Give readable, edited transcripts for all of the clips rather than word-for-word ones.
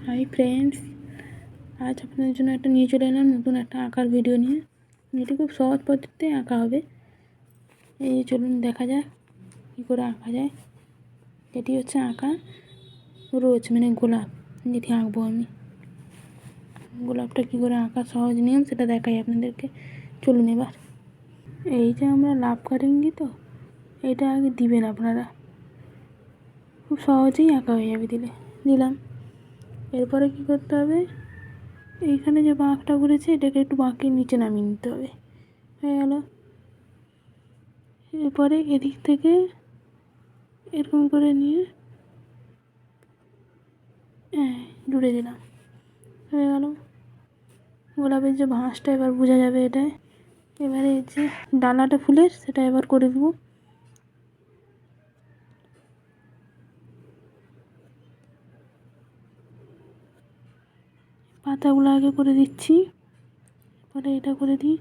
Hi friends, আজ আপনাদের জন্য নিয়ে চলে এলাম নতুন একটা আঁকার ভিডিও নিয়ে। এটি খুব সহজ পদ্ধতিতে আঁকা হবে। এই যে চলুন দেখা যাক কী করে আঁকা যায়। এটি হচ্ছে আঁকা রোজ, মানে গোলাপ, যেটি আঁকবো আমি। গোলাপটা কী করে আঁকা সহজ নিয়ম সেটা দেখাই আপনাদেরকে। চলুন এবার। এই যে আমরা লাভ কাটিং দিই, তো এটা আগে দিবেন আপনারা, খুব সহজেই আঁকা হয়ে যাবে দিলাম। এরপরে কী করতে হবে, এইখানে যে বাঁকটা ঘুরেছে এটাকে একটু বাঁকিয়ে নিচে নামিয়ে নিতে হবে। হয়ে গেল। এরপরে এদিক থেকে এরকম করে নিয়ে জুড়ে দিলাম। হয়ে গেল। গোলাপের যে ভাঁজটা এবার বোঝা যাবে এটায়। এবারে এই যে ডালাটা ফুলের সেটা এবার করে দেবো। পাতাগুলো আগে করে দিচ্ছি, পরে এটা করে দিই।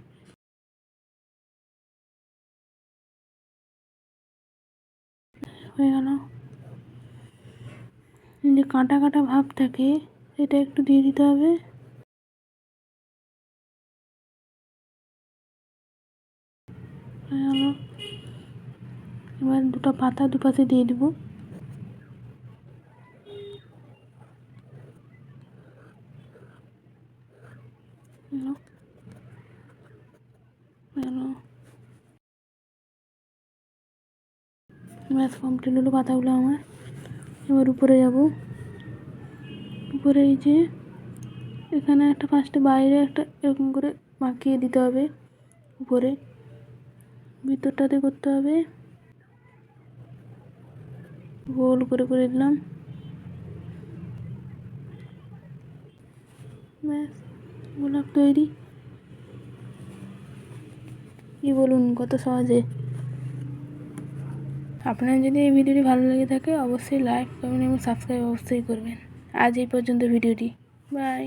হয়ে গেল। যে কাঁটা কাঁটা ভাব থাকে এটা একটু দিয়ে দিতে হবে। হয়ে গেল। এবার দুটো পাতা দুপাশে দিয়ে দেবো। ব্যাস কমপ্লিট হলো পাতাগুলো আমার। এবার উপরে যাব। উপরে এই যে এখানে একটা ফার্স্টে বাইরে একটা এরকম করে বাঁকিয়ে দিতে হবে। উপরে ভিতরটাতে করতে হবে, গোল করে করে দিলাম। ব্যাস গোলাপ তৈরি। কি বলুন, কত সহজে। আপনার যদি এই ভিডিওটি ভালো লেগে থাকে অবশ্যই লাইক, কমেন্ট এবং সাবস্ক্রাইব অবশ্যই করবেন। আজ এই পর্যন্ত ভিডিওটি। বাই।